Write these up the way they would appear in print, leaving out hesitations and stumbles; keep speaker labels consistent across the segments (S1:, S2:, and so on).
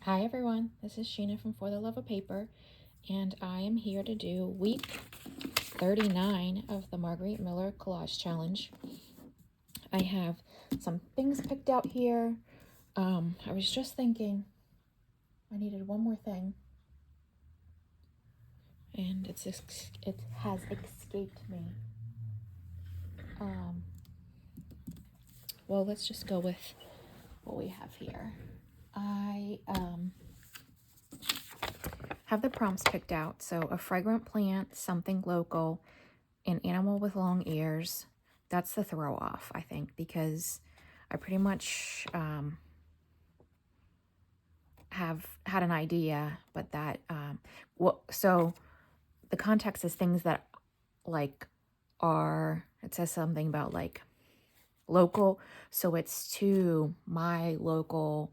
S1: Hi everyone, this is Sheena from For the Love of Paper, and I am here to do week 39 of the Margarete Miller Collage Challenge. I have some things picked out here. I was just thinking I needed one more thing, and it has escaped me. Well, let's just go with what we have here. I have the prompts picked out. So a fragrant plant, something local, an animal with long ears. That's the throw off, I think, because I pretty much have had an idea, but that, so the context is things that like are, it says something about like local. So it's to my local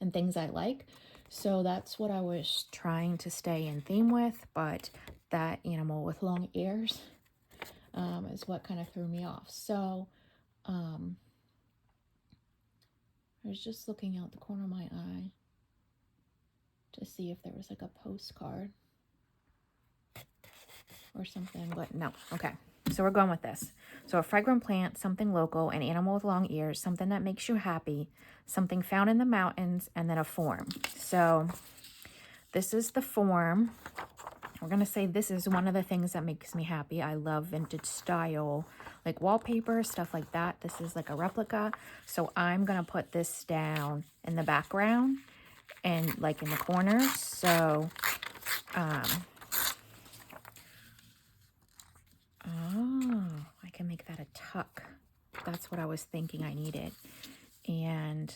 S1: and things I like. So that's what I was trying to stay in theme with, but that animal with long ears is what kind of threw me off. So I was just looking out the corner of my eye to see if there was like a postcard or something, but no. Okay, so we're going with this. So a fragrant plant, something local, an animal with long ears, something that makes you happy, something found in the mountains, and then a form. So this is the form. We're going to say this is one of the things that makes me happy. I love vintage style, like wallpaper, stuff like that. This is like a replica. So I'm going to put this down in the background and like in the corners. So, oh, I can make that a tuck. That's what I was thinking I needed. And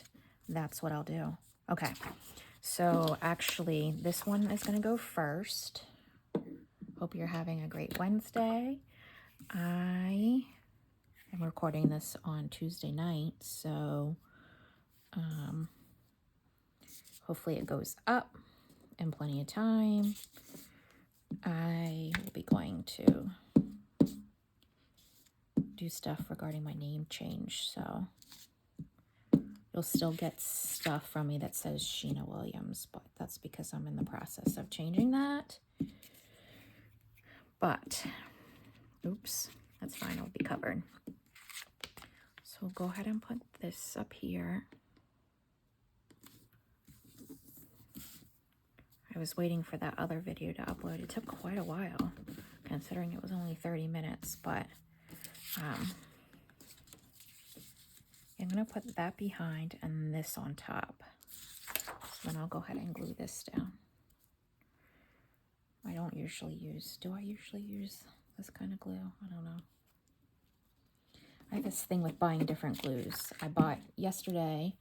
S1: that's what I'll do. Okay. So actually, this one is going to go first. Hope you're having a great Wednesday. I am recording this on Tuesday night, so hopefully it goes up in plenty of time. I will be going to do stuff regarding my name change, so you'll still get stuff from me that says Sheena Williams, but that's because I'm in the process of changing that. But, oops, that's fine, it'll be covered. So we'll go ahead and put this up here. I was waiting for that other video to upload. It took quite a while, considering it was only 30 minutes, but I'm going to put that behind and this on top. So then I'll go ahead and glue this down. I don't usually use, do I usually use this kind of glue? I don't know. I have this thing with buying different glues. I bought yesterday,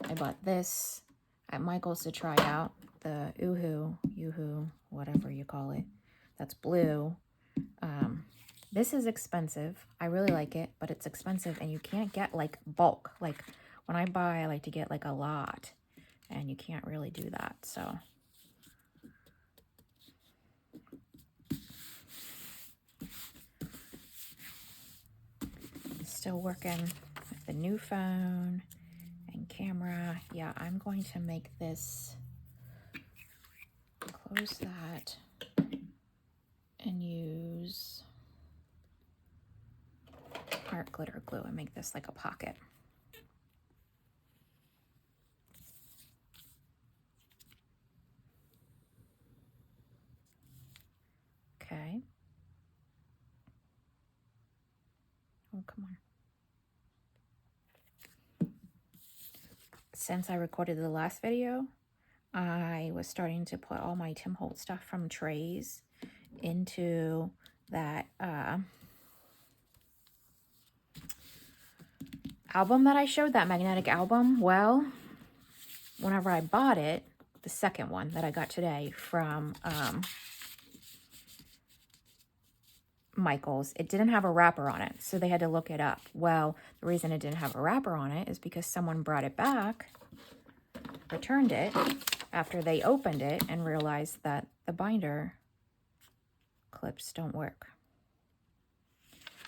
S1: I bought this at Michael's to try out, the Yoo-hoo, whatever you call it. That's blue. This is expensive. I really like it, but it's expensive and you can't get like bulk. Like when I buy, I like to get like a lot and you can't really do that. So still working with the new phone and camera. Yeah, I'm going to make this, close that, and use art glitter glue and make this like a pocket. Okay. Oh, come on. Since I recorded the last video, I was starting to put all my Tim Holtz stuff from trays into that album that I showed, that magnetic album. Well, whenever I bought it, the second one that I got today from Michael's, it didn't have a wrapper on it, so they had to look it up. Well, the reason it didn't have a wrapper on it is because someone brought it back, returned it after they opened it and realized that the binder clips don't work.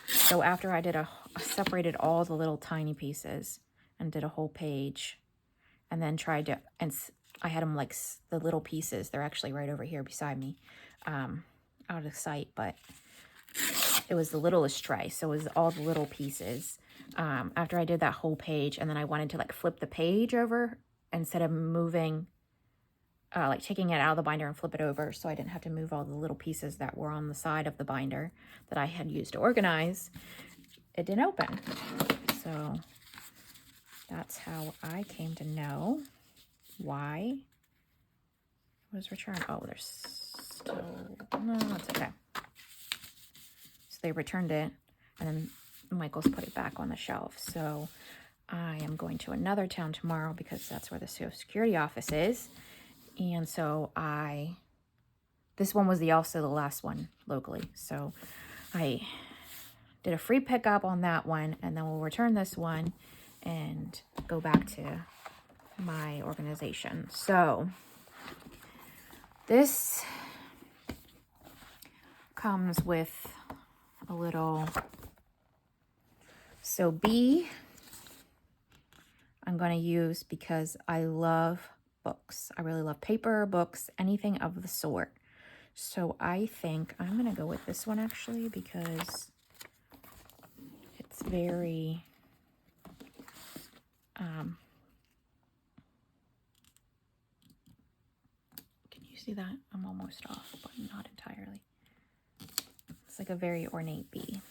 S1: So after I did separated all the little tiny pieces and did a whole page, and then tried to, and I had them like the little pieces. They're actually right over here beside me, out of sight, but it was the littlest tray. So it was all the little pieces. After I did that whole page, and then I wanted to like flip the page over instead of moving, like taking it out of the binder and flip it over, so I didn't have to move all the little pieces that were on the side of the binder that I had used to organize. It didn't open. So that's how I came to know why it was returned. Oh, there's still, no, it's okay. So they returned it, and then Michael's put it back on the shelf. So I am going to another town tomorrow because that's where the Social Security office is. And so this one was also the last one locally. So I did a free pickup on that one, and then we'll return this one and go back to my organization. So this comes with a little, so B I'm going to use because I love books. I really love paper, books, anything of the sort. So I think I'm going to go with this one actually because it's very, can you see that? I'm almost off, but not entirely. It's like a very ornate bee.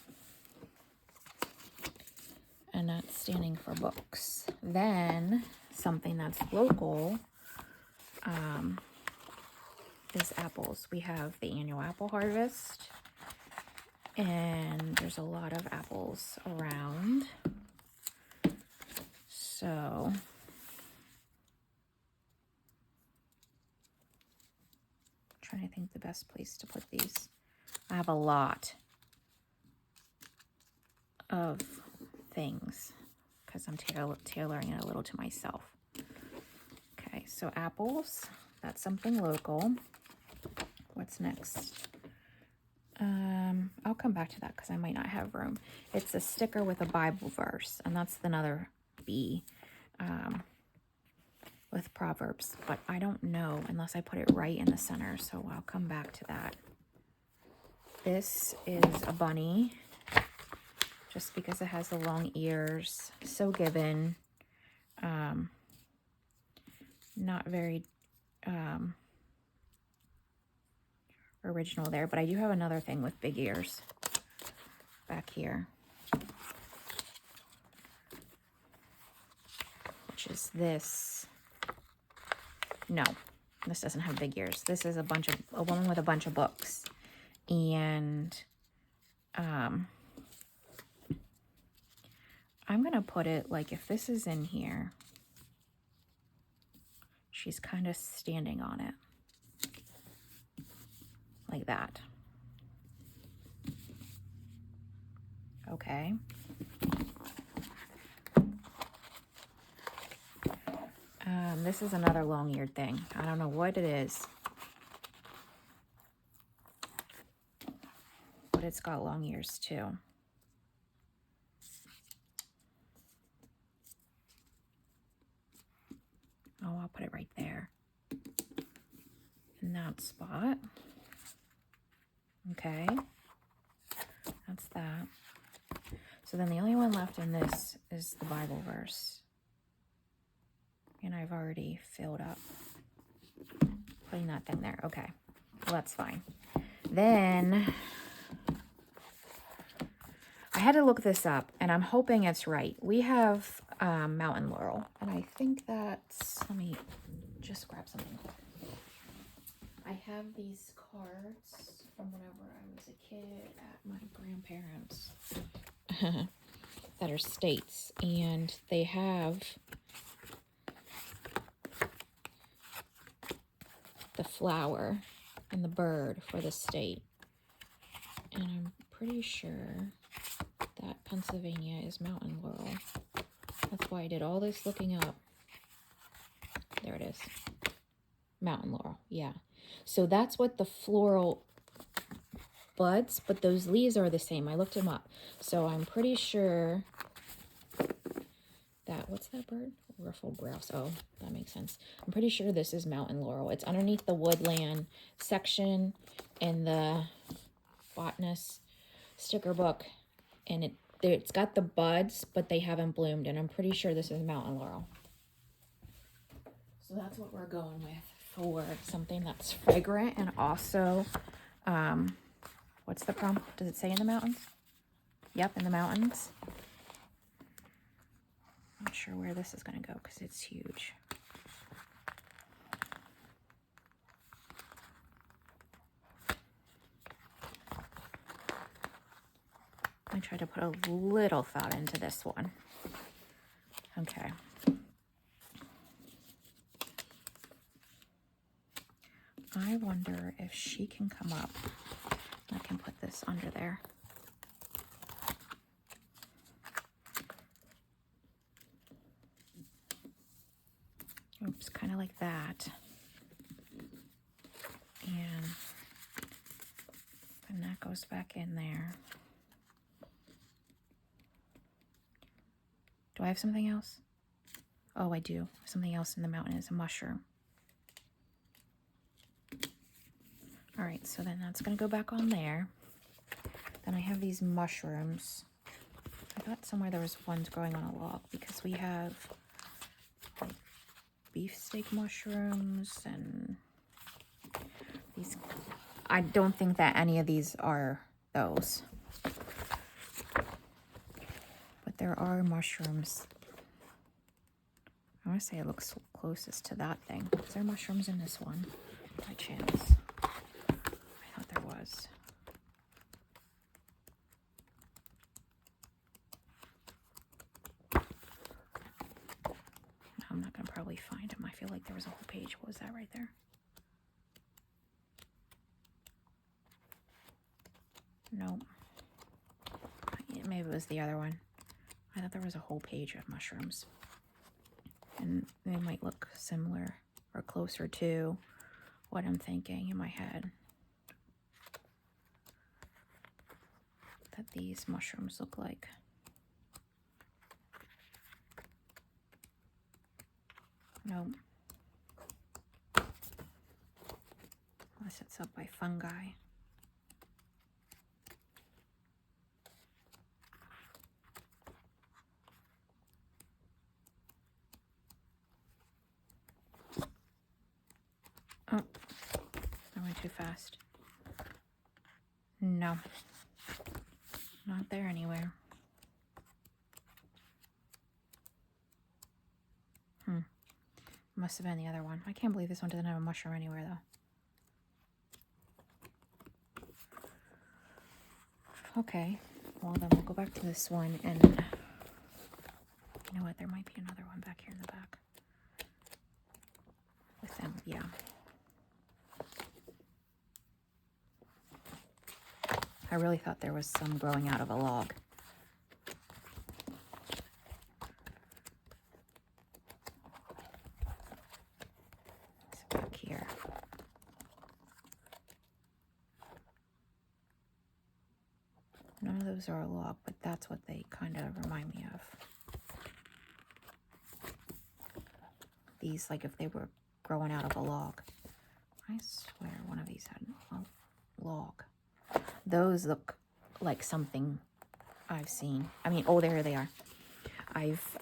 S1: And that's standing for books. Then something that's local is apples. We have the annual apple harvest, and there's a lot of apples around. So I'm trying to think the best place to put these. I have a lot of things because I'm tailoring it a little to myself. Okay, so apples, that's something local. What's next? I'll come back to that because I might not have room. It's a sticker with a Bible verse, and that's another B with Proverbs, but I don't know unless I put it right in the center, so I'll come back to that. This is a bunny, just because it has the long ears. So given. Not very original there, but I do have another thing with big ears back here, which is this. No, this doesn't have big ears. This is a woman with a bunch of books, and I'm gonna put it like, if this is in here, she's kind of standing on it like that. Okay. This is another long-eared thing. I don't know what it is, but it's got long ears too. Oh, I'll put it right there in that spot. Okay, that's that. So then the only one left in this is the Bible verse. And I've already filled up putting that thing there. Okay, well, that's fine. Then I had to look this up, and I'm hoping it's right. We have mountain laurel, and I think that's, let me just grab something. I have these cards from whenever I was a kid at my grandparents' that are states, and they have the flower and the bird for the state, and I'm pretty sure that Pennsylvania is mountain laurel. That's why I did all this looking up. There it is. Mountain laurel, yeah. So that's what the floral buds, but those leaves are the same. I looked them up. So I'm pretty sure that. What's that bird? Ruffled grouse. Oh, that makes sense. I'm pretty sure this is mountain laurel. It's underneath the woodland section in the botanist sticker book, and it's got the buds, but they haven't bloomed, and I'm pretty sure this is mountain laurel. So that's what we're going with for something that's fragrant and also, what's the prompt? Does it say in the mountains? Yep, in the mountains. Not sure where this is going to go because it's huge. I tried to put a little thought into this one. Okay. I wonder if she can come up. I can put this under there. Oops, kind of like that. And then that goes back in there. Do I have something else? Oh, I do. Something else in the mountain is a mushroom. All right, so then that's going to go back on there. Then I have these mushrooms. I thought somewhere there was ones growing on a log because we have like beefsteak mushrooms and these. I don't think that any of these are those. But there are mushrooms. I want to say it looks closest to that thing. Is there mushrooms in this one? By chance. I thought there was. No, I'm not going to probably find them. I feel like there was a whole page. What was that right there? Nope. Maybe it was the other one. I thought there was a whole page of mushrooms. And they might look similar or closer to what I'm thinking in my head. That these mushrooms look like. Nope. Unless it's up by fungi. Oh, I went too fast. No, not there anywhere. Must have been the other one. I can't believe this one doesn't have a mushroom anywhere, though. Okay, well then we'll go back to this one, and you know what? There might be another one back here in the back. With them, yeah. I really thought there was some growing out of a log. It's back here. None of those are a log, but that's what they kind of remind me of. These, like if they were growing out of a log. I swear one of these had a log. Those look like something I've seen. I mean, oh, there they are. I've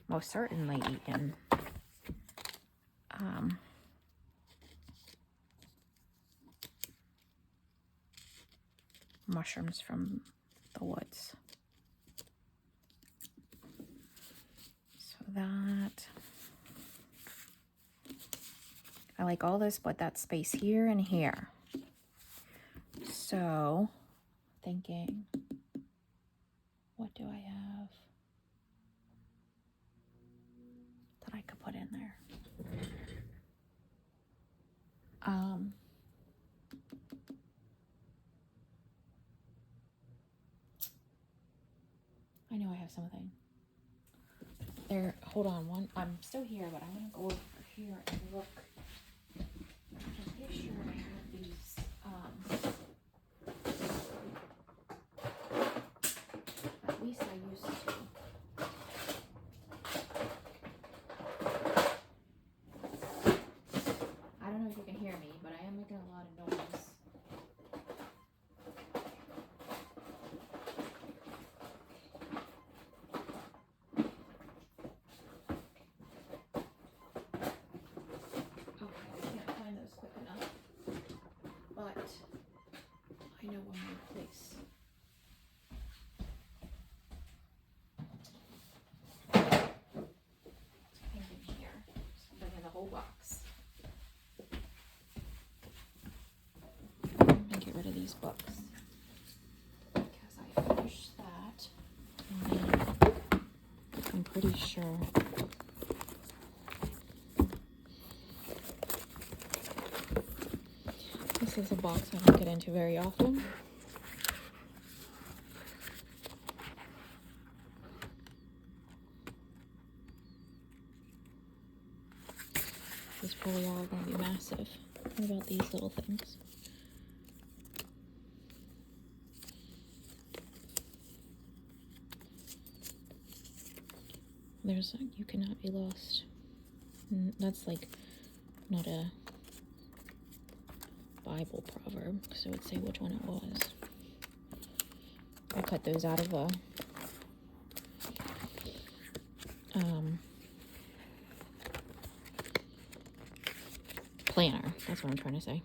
S1: most certainly eaten mushrooms from the woods. So that, I like all this, but that space here and here. So, thinking, what do I have that I could put in there? I know I have something. There, hold on, one, I'm still here, but I'm gonna go over here and look. I'm pretty sure I have these, at least I used to. box. I'm gonna get rid of these books because I finished that. And then I'm pretty sure this is a box I don't get into very often. These probably all going to be massive. What about these little things? There's a "You Cannot Be Lost." That's like not a Bible proverb, so I would say which one it was. I cut those out of a planner. That's what I'm trying to say.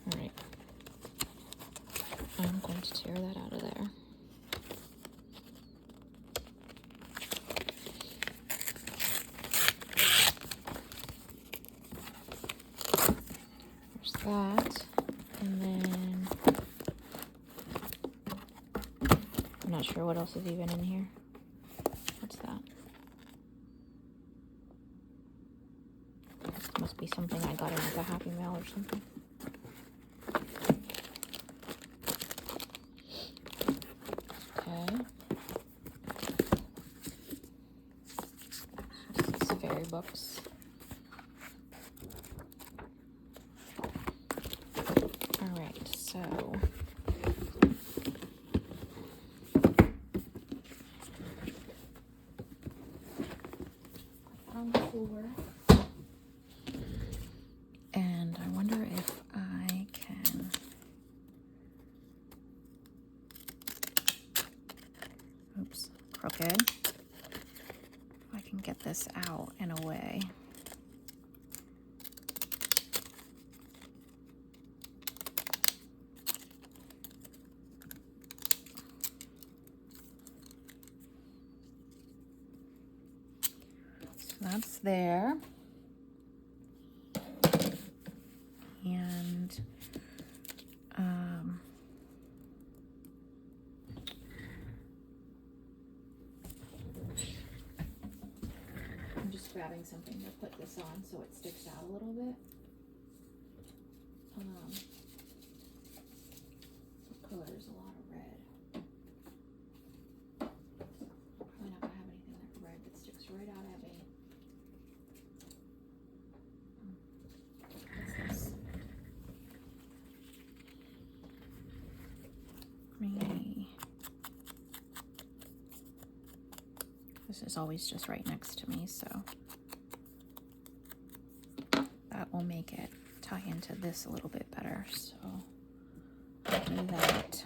S1: All right. I'm going to tear that out of there. That, and then I'm not sure what else is even in here. What's that? Must be something I got in like a Happy Meal or something. Okay. This is fairy books. So on the floor, and I wonder if I can crooked. If I can get this out in a way. That's there. And I'm just grabbing something to put this on so it sticks out a little bit. What color is a lot of red? Probably not gonna have anything that red that sticks right out at me. What's this? This is always just right next to me, so that will make it tie into this a little bit better. So I'll do that.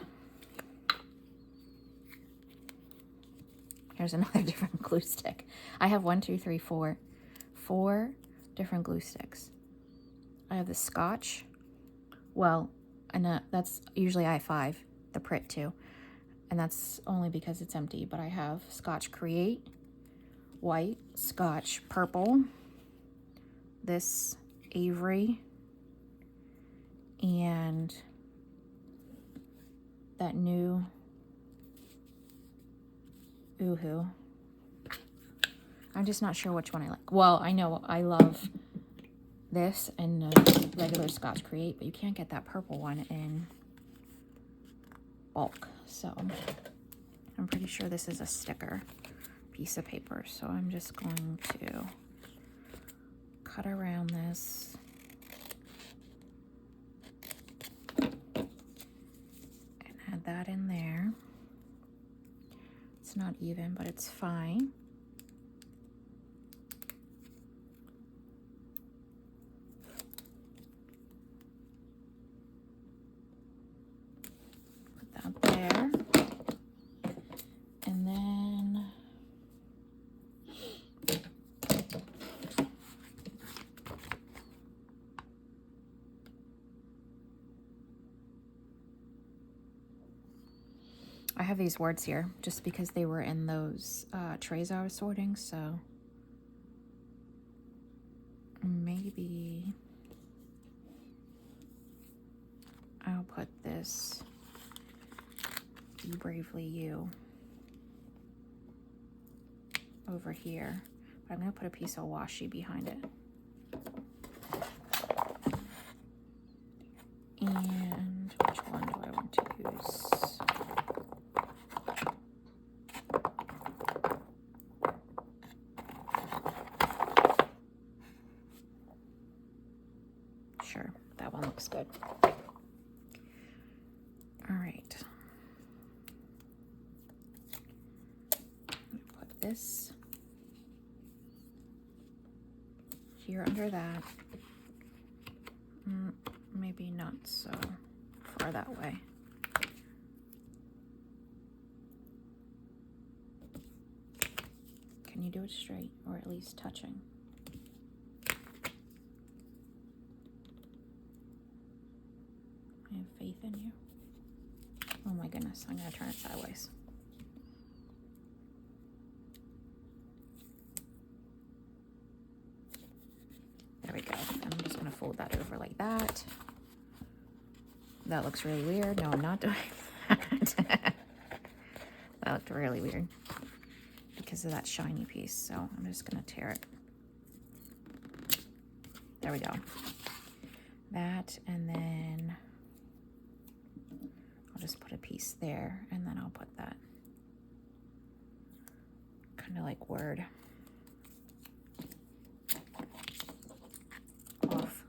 S1: Here's another different glue stick. I have 4 different glue sticks. I have the Scotch. Well, and that's usually I have 5, the Pritt too. And that's only because it's empty, but I have Scotch Create, white, Scotch purple, this Avery, and that new Oohoo. I'm just not sure which one I like. Well, I know I love this and the regular Scotch Create, but you can't get that purple one in bulk. So I'm pretty sure this is a sticker piece of paper. So I'm just going to cut around this. And add that in there. It's not even, but it's fine. Put that there. And then have these words here just because they were in those trays I was sorting, so maybe I'll put this Be Bravely You over here. But I'm going to put a piece of washi behind it. And which one do I want to use? Sure, that one looks good. All right. Put this here under that. Maybe not so far that way. Can you do it straight, or at least touching? I have faith in you. Oh my goodness, I'm gonna turn it sideways. There we go. And I'm just gonna fold that over like that. That looks really weird. No, I'm not doing that. That looked really weird because of that shiny piece. So I'm just gonna tear it. There we go. That, and then I'll just put a piece there, and then I'll put that kind of like word off.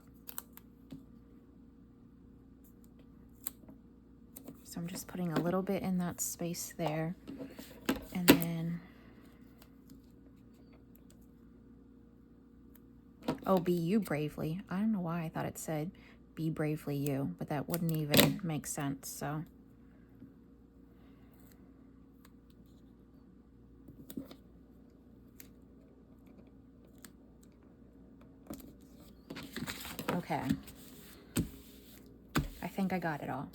S1: So I'm just putting a little bit in that space there, and then, oh, Be You Bravely. I don't know why I thought it said Be Bravely You, but that wouldn't even make sense, so. Okay. I think I got it all.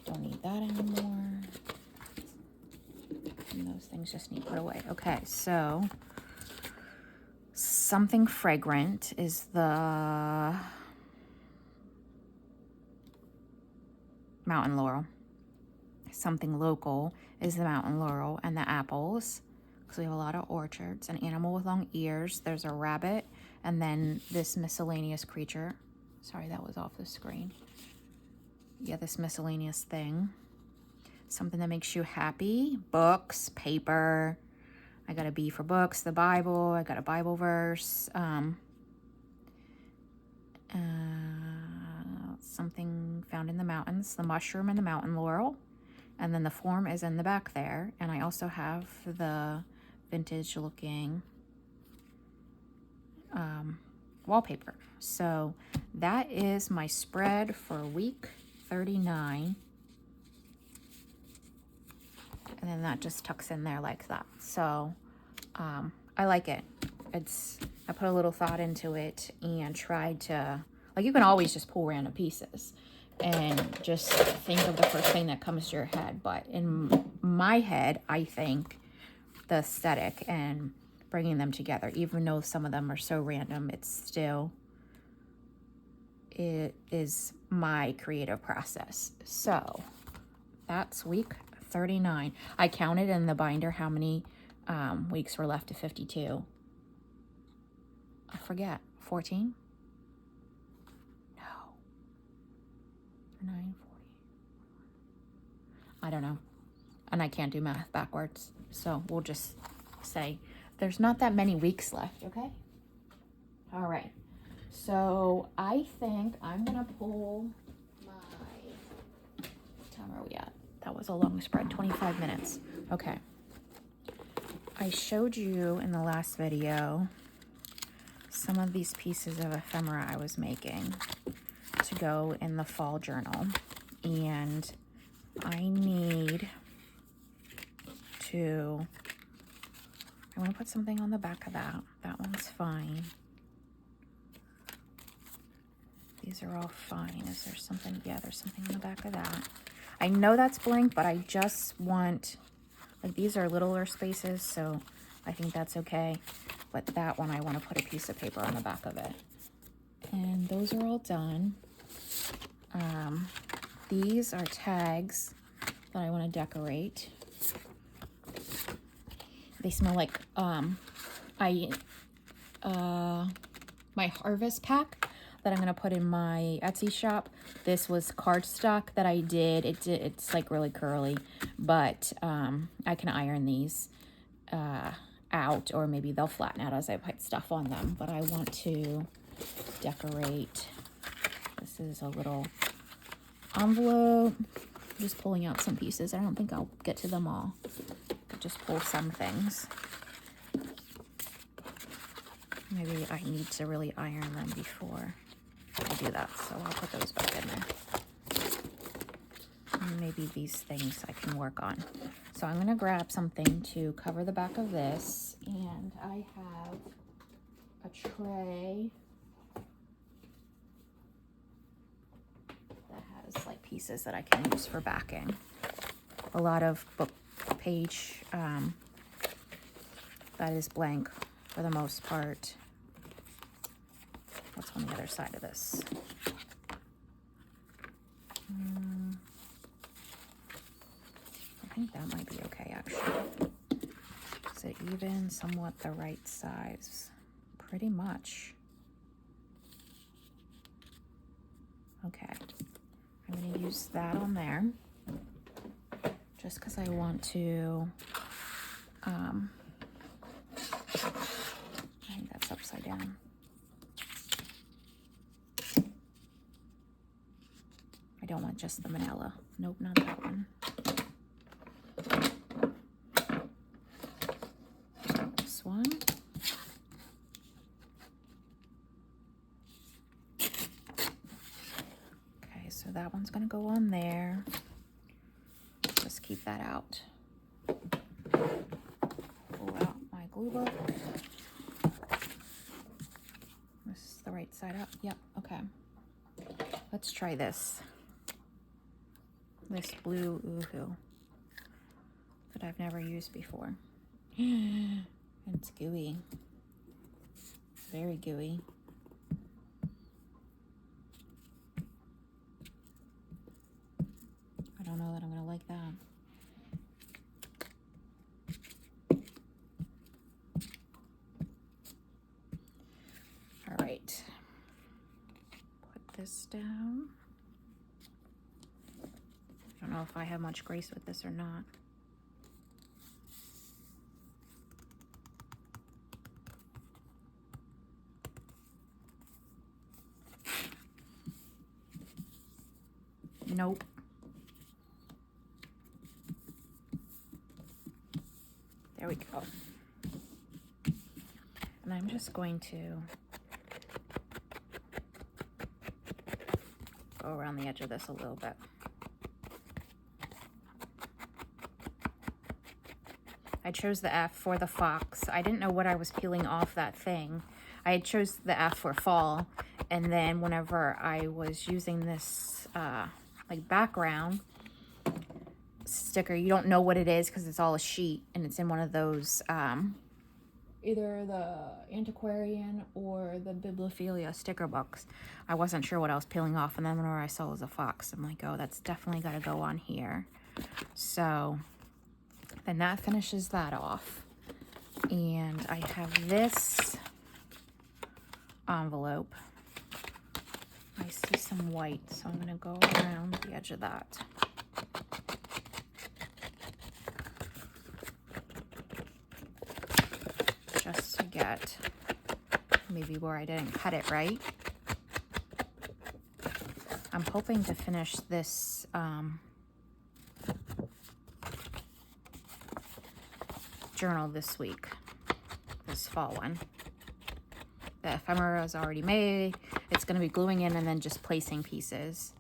S1: Don't need that anymore. And those things just need put away. Okay, so Something Fragrant is the Mountain Laurel. Something Local is the Mountain Laurel and the apples, because we have a lot of orchards. An Animal with Long Ears. There's a rabbit, and then this miscellaneous creature. Sorry, that was off the screen. Yeah, this miscellaneous thing. Something that makes you happy. Books, paper. I got a B for books, the Bible. I got a Bible verse. Something found in the mountains. The mushroom and the mountain laurel. And then the form is in the back there. And I also have the vintage looking wallpaper. So that is my spread for week 39. And then that just tucks in there like that. So I like it. I put a little thought into it and tried to, like, you can always just pull random pieces and just think of the first thing that comes to your head. But in my head, I think the aesthetic and bringing them together, even though some of them are so random, it is my creative process. So that's week 39. I counted in the binder how many weeks were left to 52. I forget. 14? No. 9, 40. I don't know. And I can't do math backwards. So we'll just say there's not that many weeks left, okay? All right. So I think I'm going to pull my... What time are we at? That was a long spread, 25 minutes. Okay. I showed you in the last video some of these pieces of ephemera I was making to go in the fall journal. And I need to... I want to put something on the back of that. That one's fine. These are all fine. Is there something? Yeah, there's something on the back of that. I know that's blank, but I just want, like, these are littler spaces, so I think that's okay. But that one, I want to put a piece of paper on the back of it. And those are all done. These are tags that I want to decorate. They smell like my harvest pack that I'm gonna put in my Etsy shop. This was cardstock that I did. It's like really curly, but I can iron these out, or maybe they'll flatten out as I put stuff on them. But I want to decorate. This is a little envelope. I'm just pulling out some pieces. I don't think I'll get to them all. I'll just pull some things. Maybe I need to really iron them before I do that, so I'll put those back in there. And maybe these things I can work on. So I'm going to grab something to cover the back of this, and I have a tray that has like pieces that I can use for backing. A lot of book page that is blank for the most part. What's on the other side of this? I think that might be okay, actually. Is it even somewhat the right size? Pretty much. Okay. I'm going to use that on there. Just because I want to... I think that's upside down. I don't want just the manila. Nope, not that one. This one. Okay, so that one's gonna go on there. Just keep that out. Pull out my glue book. This is the right side up. Yep, okay. Let's try this. This blue ooh-hoo that I've never used before. It's gooey. Very gooey. I don't know that I'm gonna like that. All right. Put this down. I don't know if I have much grace with this or not. Nope. There we go. And I'm just going to go around the edge of this a little bit. I chose the F for the fox. I didn't know what I was peeling off that thing. I had chose the F for fall, and then whenever I was using this like background sticker, you don't know what it is because it's all a sheet, and it's in one of those either the antiquarian or the bibliophilia sticker books. I wasn't sure what I was peeling off, and then whenever I saw it was a fox, I'm like, oh, that's definitely got to go on here. So then that finishes that off. And I have this envelope. I see some white, so I'm going to go around the edge of that. Just to get maybe where I didn't cut it right. I'm hoping to finish this journal this week, this fall one. The ephemera is already made. It's going to be gluing in and then just placing pieces,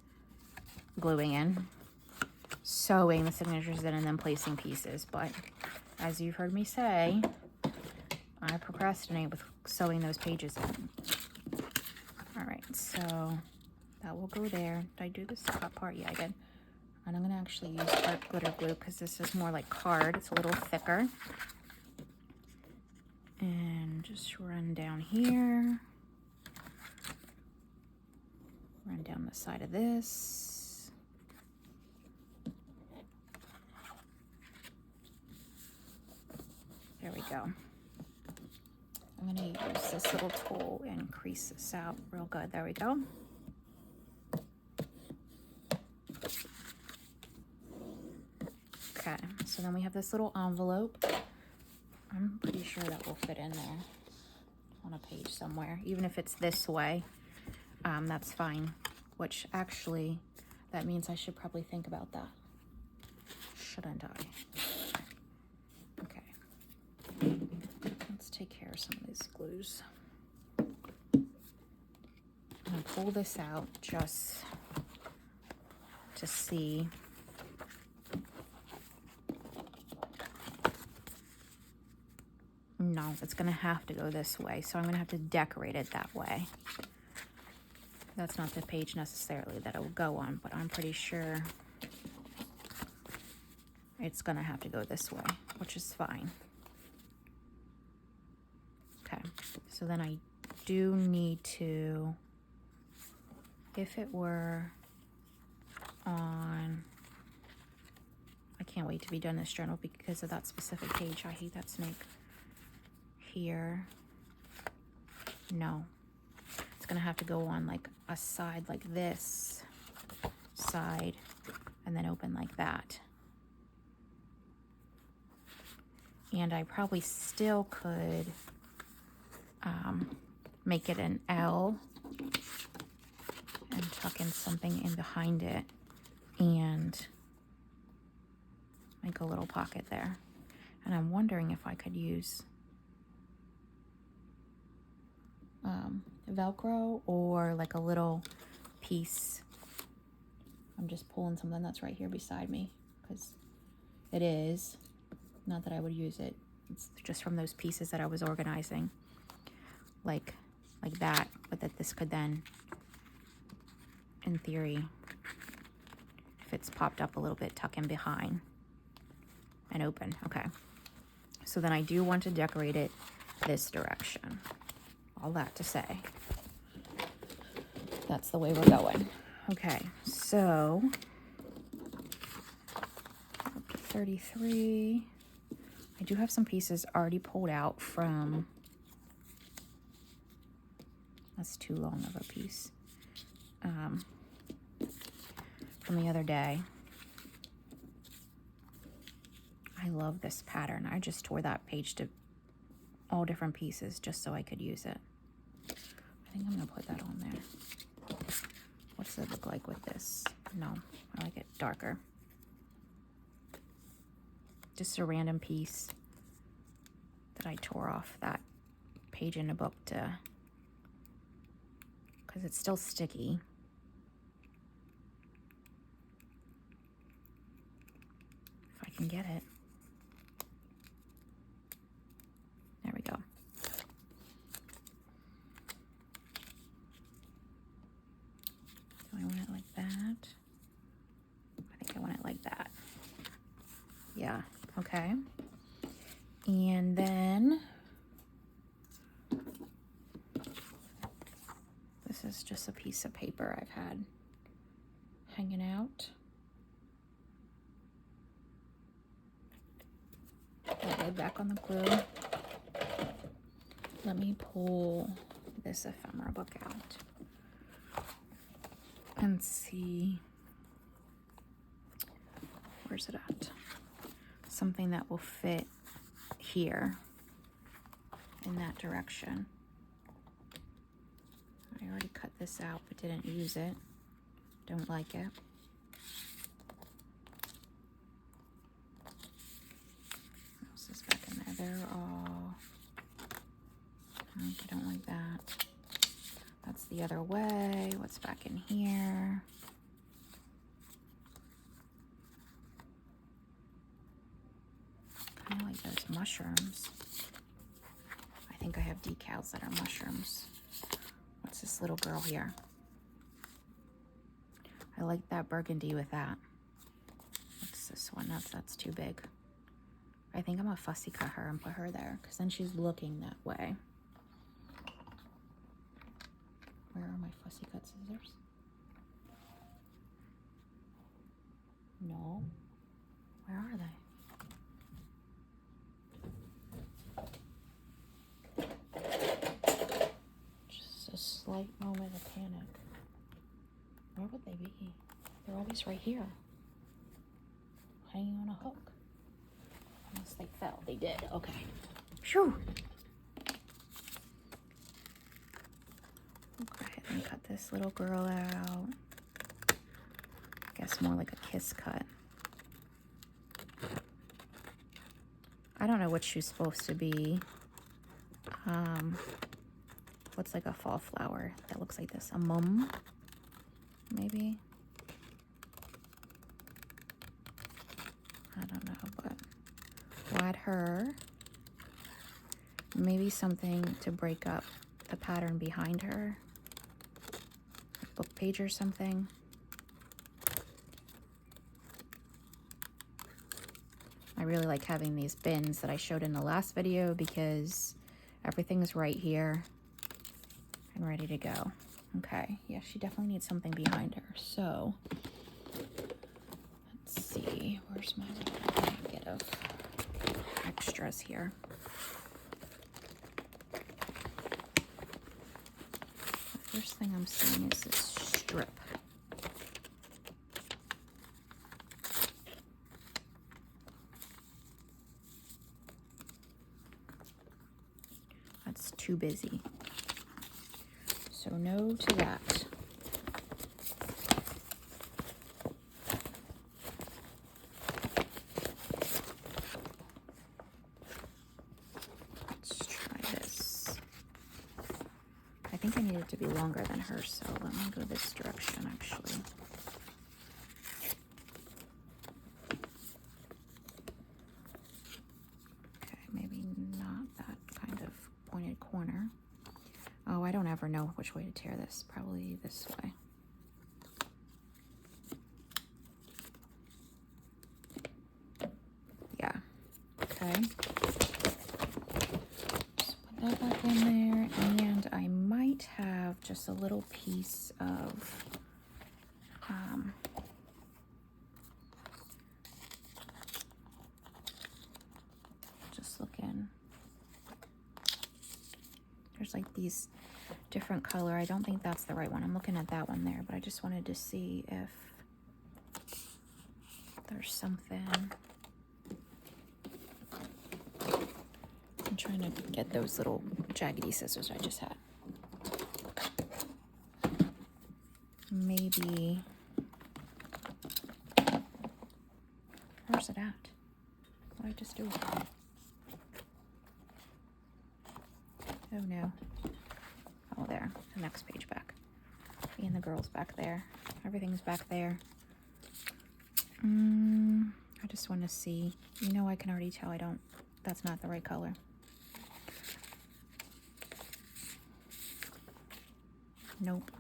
S1: gluing in, sewing the signatures in, and then placing pieces. But as you've heard me say, I procrastinate with sewing those pages in. All right, so that will go there. Did I do this top part? Yeah, I did. And I'm going to actually use art glitter glue because this is more like card. It's a little thicker. And just run down here. Run down the side of this. There we go. I'm going to use this little tool and crease this out real good. There we go. Okay, so then we have this little envelope. I'm pretty sure that will fit in there on a page somewhere. Even if it's this way, that's fine. Which actually, that means I should probably think about that. Shouldn't I? Okay. Let's take care of some of these glues. I'm gonna pull this out just to see. No, it's gonna have to go this way, so I'm gonna have to decorate it that way. That's not the page necessarily that it will go on, but I'm pretty sure it's gonna have to go this way, which is fine. Okay, so then I do need to, if it were on, I can't wait to be done this journal because of that specific page. I hate that snake. Here, no, it's gonna have to go on like a side like this side and then open like that. And I probably still could make it an L and tuck in something in behind it and make a little pocket there. And I'm wondering if I could use Velcro or like a little piece. I'm just pulling something that's right here beside me because it is, not that I would use it, it's just from those pieces that I was organizing, like that, but that this could then, in theory, if it's popped up a little bit, tuck in behind and open. Okay, so then I do want to decorate it this direction. All that to say, that's the way we're going. Okay, so up to 33. I do have some pieces already pulled out from, that's too long of a piece, from the other day. I love this pattern. I just tore that page to all different pieces just so I could use it. I think I'm gonna put that on there. What's it look like with this? No, I like it darker. Just a random piece that I tore off that page in the book to, because it's still sticky. If I can get it. There we go. Do I want it like that? I think I want it like that. Yeah, okay. And then this is just a piece of paper I've had hanging out. Put it back on the glue. Let me pull this ephemera book out and see, where's it at? Something that will fit here in that direction. I already cut this out but didn't use it. Don't like it. What else is back in there? They're all, I don't like that. That's the other way. What's back in here? Kind of like those mushrooms. I think I have decals that are mushrooms. What's this little girl here? I like that burgundy with that. this one. That's too big. I think I'm gonna fussy cut her and put her there, because then she's looking that way. Where are my fussy cut scissors? No. Where are they? Just a slight moment of panic. Where would they be? They're always right here. Hanging on a hook. Unless they fell. They did. Okay. Phew. I'll go ahead and cut this little girl out. I guess more like a kiss cut. I don't know what she's supposed to be. What's like a fall flower that looks like this? A mum? Maybe? I don't know, but we'll add her. Maybe something to break up the pattern behind her. A book page or something. I really like having these bins that I showed in the last video because everything's right here and ready to go. Okay, yeah, she definitely needs something behind her. So, let's see, where's my blanket of extras here? The first thing I'm seeing is this strip. That's too busy. So no to that. Let's try this. I think I need it to be longer than hers, so let me go this direction actually. Okay, maybe not that kind of pointed corner. Oh, I don't ever know which way to tear this. Probably this way. Yeah. Okay. Just put that back in there. And I might have just a little piece of just looking. There's like these different color. I don't think that's the right one. I'm looking at that one there, but I just wanted to see if there's something. I'm trying to get those little jaggedy scissors I just had. Maybe. Where's it at? What did I just do? Oh no. Oh, there. The next page back. Me and the girls back there. Everything's back there. I just want to see. You know, I can already tell that's not the right color. Nope.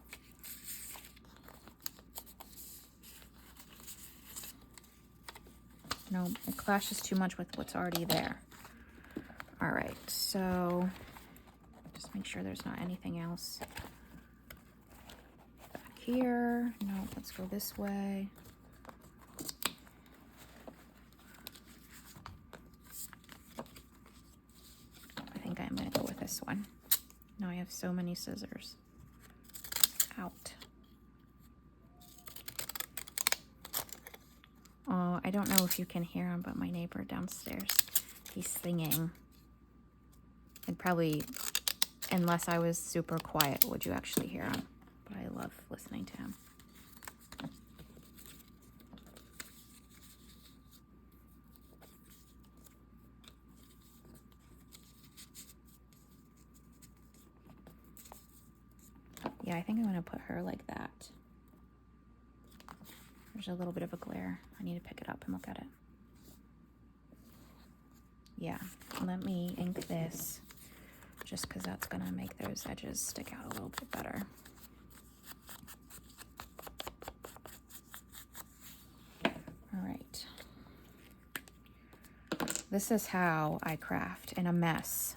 S1: Nope. It clashes too much with what's already there. All right. So just make sure there's not anything else back here. No, let's go this way. I think I'm gonna go with this one. Now I have so many scissors. Out. Oh, I don't know if you can hear him, but my neighbor downstairs, he's singing. And probably, unless I was super quiet, would you actually hear him? But I love listening to him. Yeah, I think I'm gonna put her like that. There's a little bit of a glare. I need to pick it up and look at it. Yeah, let me ink this just because that's gonna make those edges stick out a little bit better. All right, this is how I craft in a mess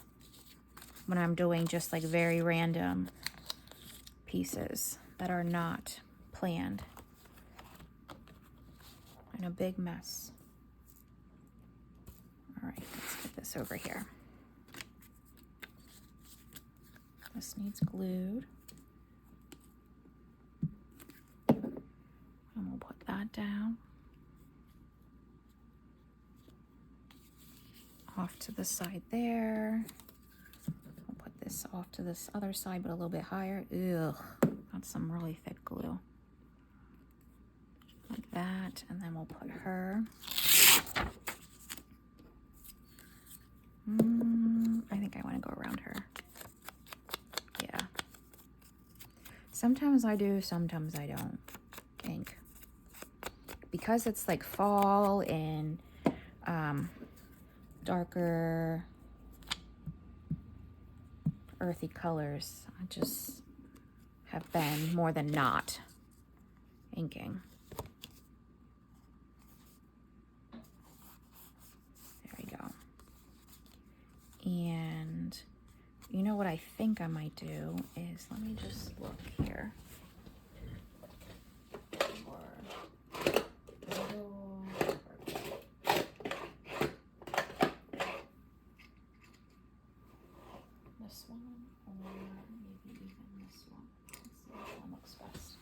S1: when I'm doing just like very random pieces that are not planned. In a big mess. All right, let's get this over here. This needs glued. And we'll put that down. Off to the side there. We'll put this off to this other side, but a little bit higher. Ugh, that's some really thick glue. Like that, and then we'll put her. I think I want to go around her. Yeah. Sometimes I do, sometimes I don't think. Because it's like fall and darker earthy colors, I just have been more than not inking. And you know what I think I might do is, let me just look here. This one, or maybe even this one. Let's see which one looks best.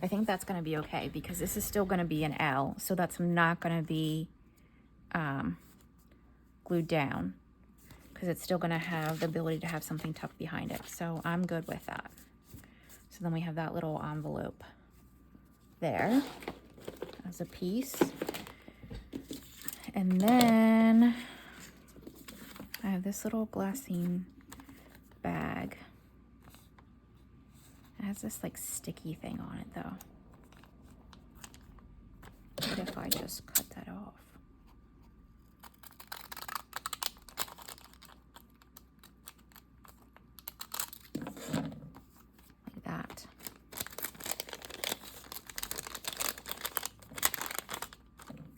S1: I think that's going to be okay because this is still going to be an L, so that's not going to be glued down because it's still going to have the ability to have something tucked behind it. So I'm good with that. So then we have that little envelope there as a piece. And then I have this little glassine bag. It has this like sticky thing on it though. What if I just cut that off? Like that.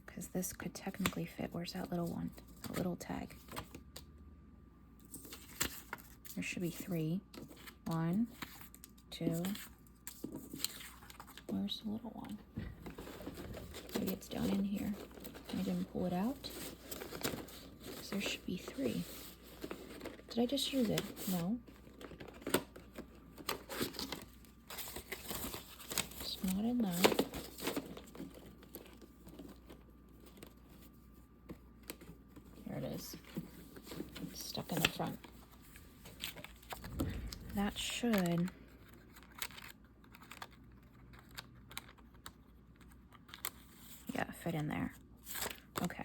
S1: Because this could technically fit. Where's that little one? That little tag. There should be 3. 1, 2. Where's the little one? Maybe it's down in here. I didn't pull it out. So there should be 3. Did I just use it? No. It's not in that. There it is. It's stuck in the front. That should... fit in there. Okay.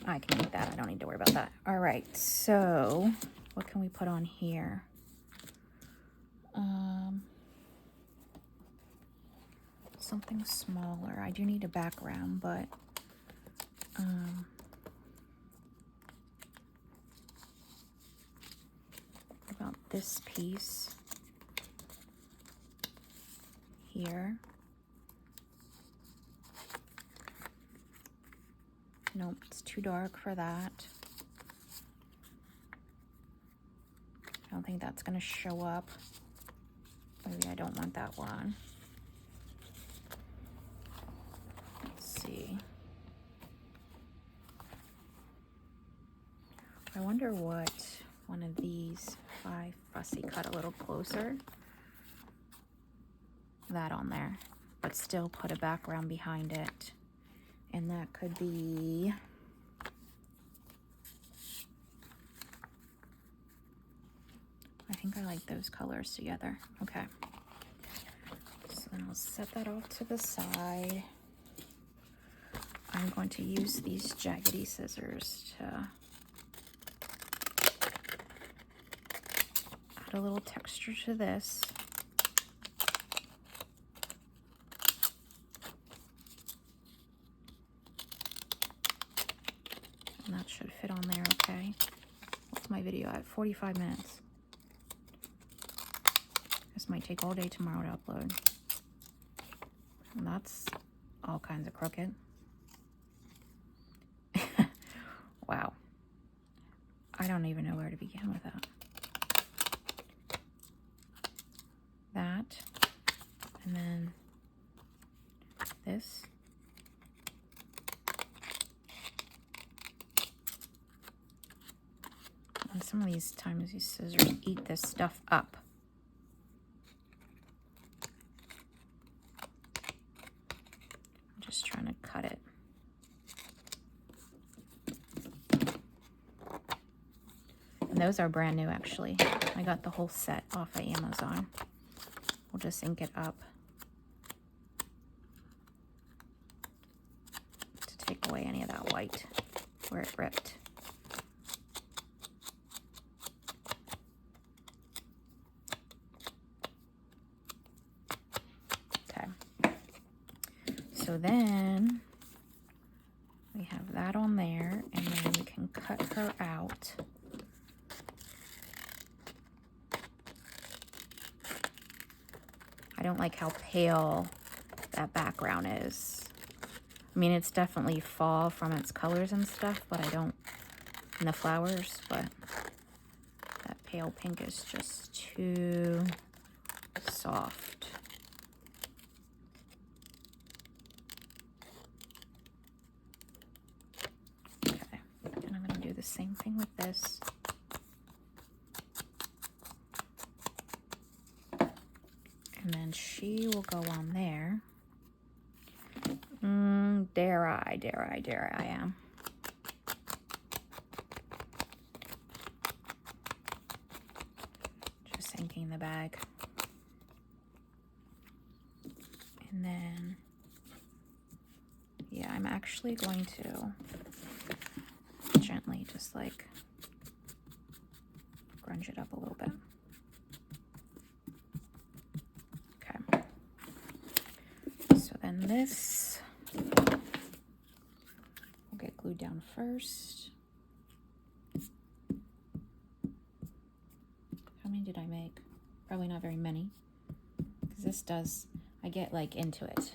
S1: I can make that. I don't need to worry about that. All right. So what can we put on here? Something smaller. I do need a background, but what about this piece here? Nope, it's too dark for that. I don't think that's gonna show up. Maybe I don't want that one. Let's see. I wonder what one of these, if I fussy cut a little closer, that on there, but still put a background behind it. And that could be, I think I like those colors together. Okay. So then I'll set that off to the side. I'm going to use these jaggedy scissors to add a little texture to this. And that should fit on there okay. What's my video at? 45 minutes. This might take all day tomorrow to upload. And that's all kinds of crooked. Wow. I don't even know where to begin with that. That, and then this. And some of these times these scissors eat this stuff up. I'm just trying to cut it. And those are brand new, actually. I got the whole set off of Amazon. We'll just ink it up to take away any of that white where it ripped. So then we have that on there, and then we can cut her out. I don't like how pale that background is. I mean, it's definitely fall from its colors and stuff, but I don't, and the flowers, but that pale pink is just too soft. The same thing with this. And then she will go on there. Dare I am. Just inking the bag. And then, yeah, I'm actually going to gently just like grunge it up a little bit. Okay. So then this will get glued down first. How many did I make? Probably not very many, because this does, I get like into it.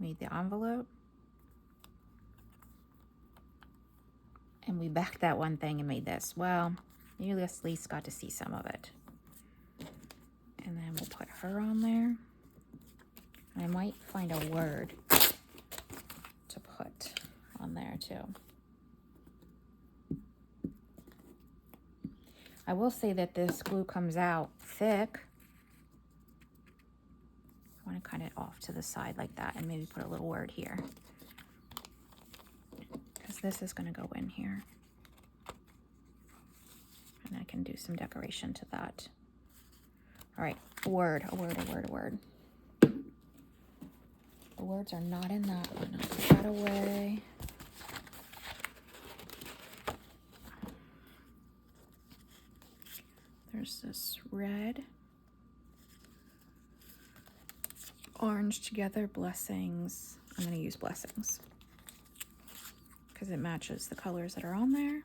S1: Made the envelope. And we backed that one thing and made this. Well, you at least got to see some of it. And then we'll put her on there. I might find a word to put on there too. I will say that this glue comes out thick. I want to cut it off to the side like that and maybe put a little word here. This is going to go in here, and I can do some decoration to that. All right, a word. The words are not in that one. I'll put that away. There's this red, orange together, blessings. I'm going to use blessings, because it matches the colors that are on there.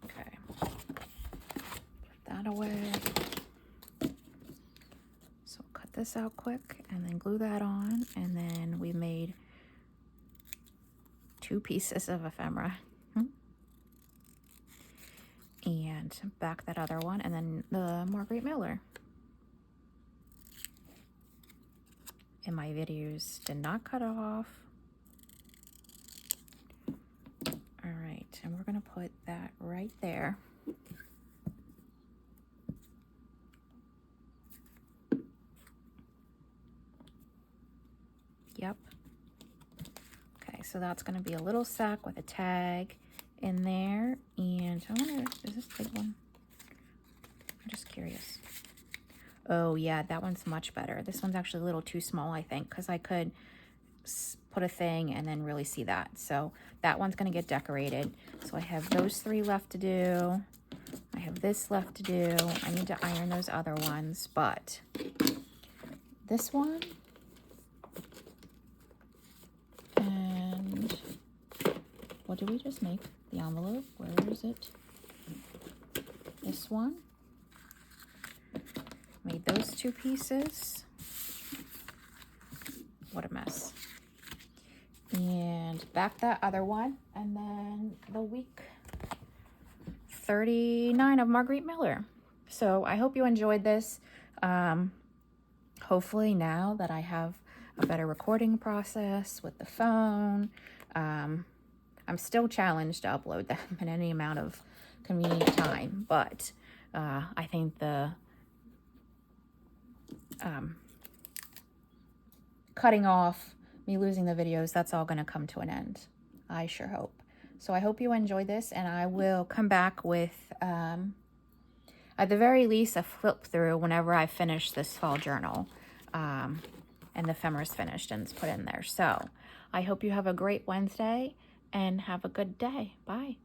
S1: Okay, put that away. So we'll cut this out quick and then glue that on, and then we made 2 pieces of ephemera. And back that other one, and then the Margarete Miller. And my videos did not cut off. All right, and we're gonna put that right there. Yep. Okay, so that's gonna be a little sack with a tag in there. And I wonder, is this big one? I'm just curious. Oh yeah, that one's much better. This one's actually a little too small, I think, because I could put a thing and then really see that. So that one's going to get decorated. So I have those 3 left to do. I have this left to do. I need to iron those other ones, but this one and what did we just make? The envelope, where is it? This one 2 pieces. What a mess. And back that other one, and then the week 39 of Margarete Miller. So I hope you enjoyed this. Hopefully now that I have a better recording process with the phone, I'm still challenged to upload them in any amount of convenient time, but I think the cutting off, me losing the videos, that's all going to come to an end. I sure hope. So I hope you enjoyed this, and I will come back with, at the very least, a flip through whenever I finish this fall journal. And the ephemera is finished and it's put in there. So I hope you have a great Wednesday and have a good day. Bye.